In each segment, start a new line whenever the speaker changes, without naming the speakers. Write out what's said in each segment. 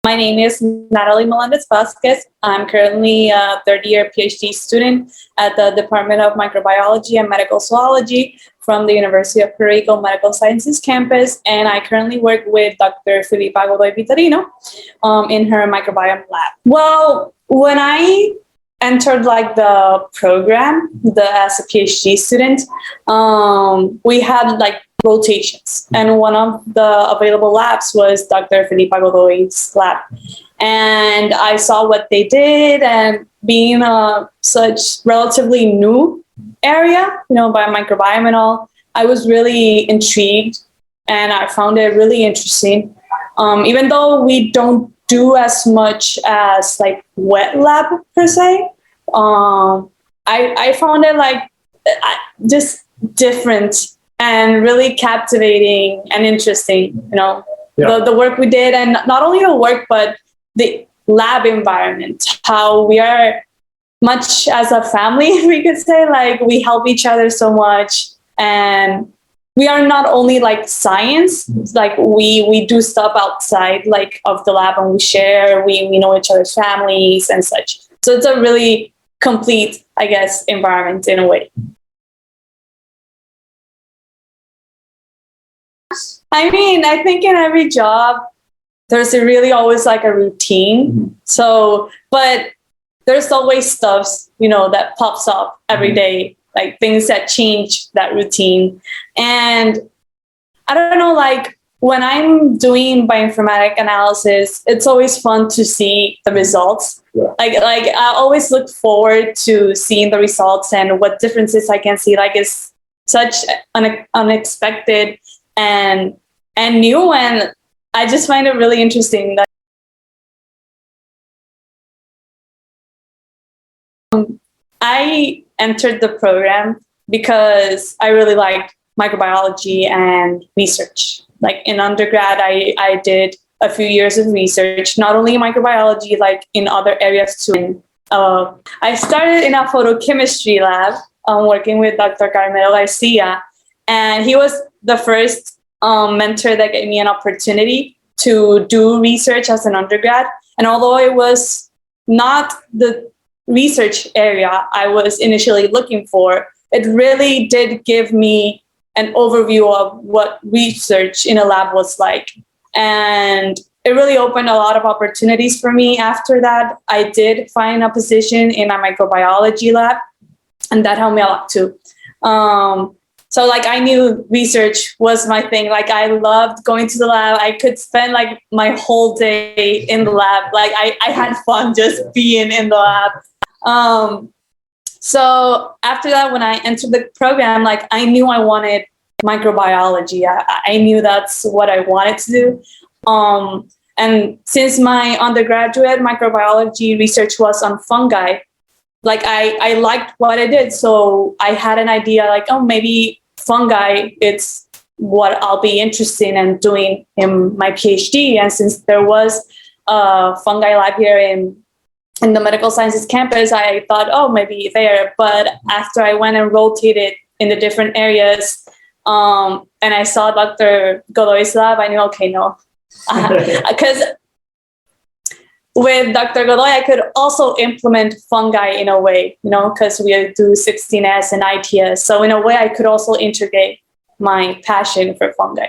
My name is Natalie Meléndez-Vázquez. I'm currently a third-year Ph.D. student at the Department of Microbiology and Medical Zoology from the University of Puerto Rico Medical Sciences campus, and I currently work with Dr. Filipa Godoy-Vitorino in her Microbiome Lab. Well, when I entered the program, as a PhD student, we had rotations, and one of the available labs was Dr. Filipa Godoy's lab, and I saw what they did, and being such relatively new area, by microbiome and all, I was really intrigued, and I found it really interesting. Even though we don't do as much as wet lab per se, I found it just different and really captivating and interesting, the work we did, and not only the work, but the lab environment, how we are much as a family, we could say, we help each other so much. And we are not only science, we do stuff outside of the lab, and we share, we know each other's families and such. So it's a really complete, I guess, environment in a way. I mean, I think in every job, there's really always a routine. So, but there's always stuff, that pops up every day, things that change that routine. And I don't know, when I'm doing bioinformatic analysis, it's always fun to see the results. Yeah. I always look forward to seeing the results and what differences I can see. It's such unexpected and new, and I just find it really interesting that I entered the program because I really liked microbiology and research. In undergrad, I did a few years of research, not only in microbiology, in other areas too. I started in a photochemistry lab, working with Dr. Carmelo Garcia, and he was the first mentor that gave me an opportunity to do research as an undergrad. And although it was not the research area I was initially looking for, it really did give me an overview of what research in a lab was like. And it really opened a lot of opportunities for me. After that, I did find a position in a microbiology lab, and that helped me a lot too. So I knew research was my thing. I loved going to the lab. I could spend my whole day in the lab. I had fun just being in the lab. So after that, when I entered the program, I knew I wanted microbiology. I knew that's what I wanted to do. And since my undergraduate microbiology research was on fungi, I liked what I did. So I had an idea maybe fungi, it's what I'll be interested in doing in my PhD. And since there was a fungi lab here in the medical sciences campus, I thought, maybe there. But after I went and rotated in the different areas, and I saw Dr. Godoy's lab, I knew, okay, no. Because with Dr. Godoy, I could also implement fungi in a way, because we do 16S and ITS. So in a way, I could also integrate my passion for fungi.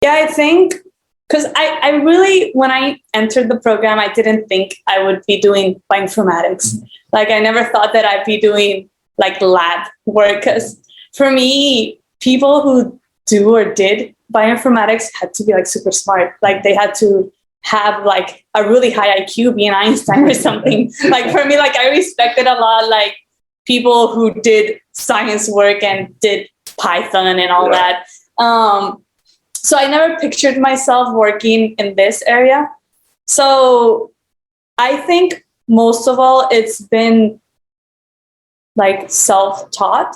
Yeah, I think, because I really, when I entered the program, I didn't think I would be doing bioinformatics. I never thought that I'd be doing lab work, because for me, people who do or did bioinformatics had to be super smart. They had to have a really high IQ, being Einstein or something. For me, I respected a lot people who did science work and did Python and all that. So I never pictured myself working in this area. So I think most of all, it's been self-taught,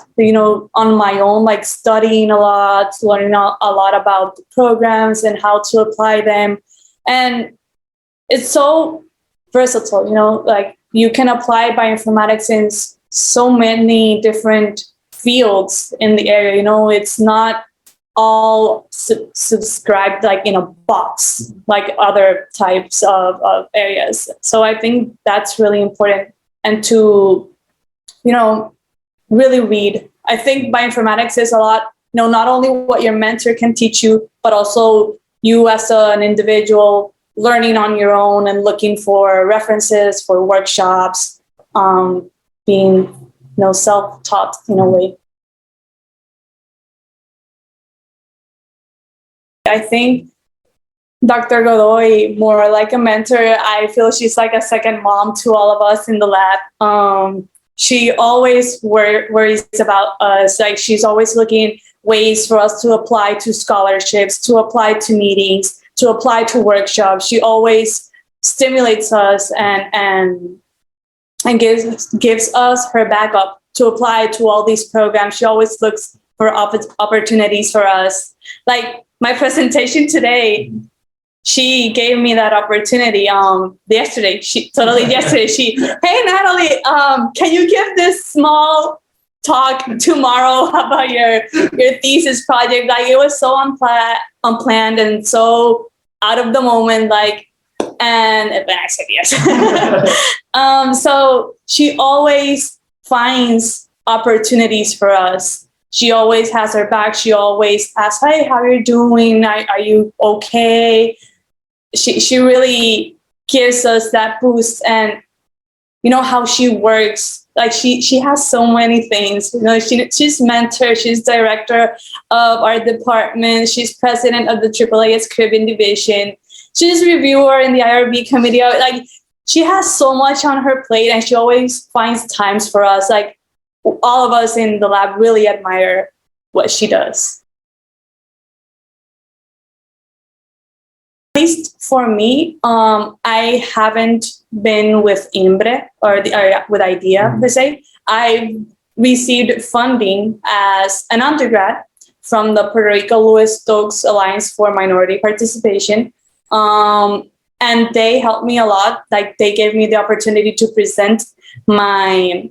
on my own, studying a lot, learning a lot about the programs and how to apply them. And it's so versatile, you can apply bioinformatics in so many different fields in the area. It's not all subscribed like in a box, like other types of areas. So I think that's really important. And to, really read. I think bioinformatics is a lot, not only what your mentor can teach you, but also you as an individual learning on your own and looking for references for workshops, being, self-taught in a way. I think Dr. Godoy, more like a mentor, I feel she's like a second mom to all of us in the lab. She always worries about us. Like, she's always looking ways for us to apply to scholarships, to apply to meetings, to apply to workshops. She always stimulates us and gives us her backup to apply to all these programs. She always looks for opportunities for us. Like my presentation today, she gave me that opportunity yesterday. Hey, Natalie, can you give this small talk tomorrow about your thesis project? Like, it was so unplanned and so out of the moment, and I said yes. So she always finds opportunities for us. She always has our back. She always asks, hey, how are you doing? Are you okay? She really gives us that boost. And how she works, like she has so many things. She's mentor, she's director of our department, she's president of the AAAS Caribbean division, she's reviewer in the IRB committee. Like, she has so much on her plate, and she always finds times for us. Like, all of us in the lab really admire what she does. At least for me, I haven't been with IMBRE or with IDEA per se. I received funding as an undergrad from the Puerto Rico Louis Stokes Alliance for Minority Participation. And they helped me a lot. Like, they gave me the opportunity to present my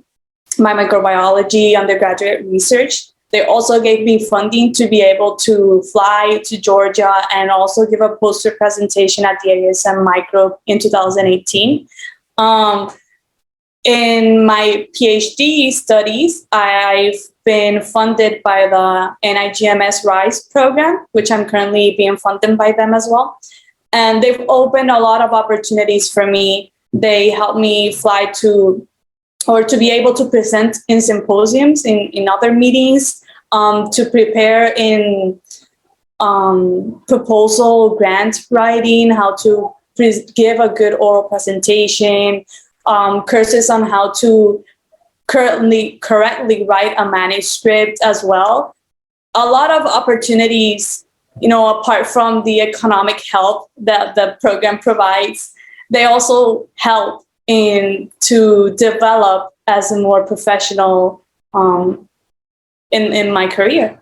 microbiology undergraduate research. They also gave me funding to be able to fly to Georgia and also give a poster presentation at the ASM Microbe in 2018. In my Ph.D. studies, I've been funded by the NIGMS RISE program, which I'm currently being funded by them as well. And they've opened a lot of opportunities for me. They helped me fly to be able to present in symposiums, in other meetings, to prepare in proposal grant writing, how to give a good oral presentation, courses on how to correctly write a manuscript as well. A lot of opportunities, apart from the economic help that the program provides, they also help to develop as a more professional in my career.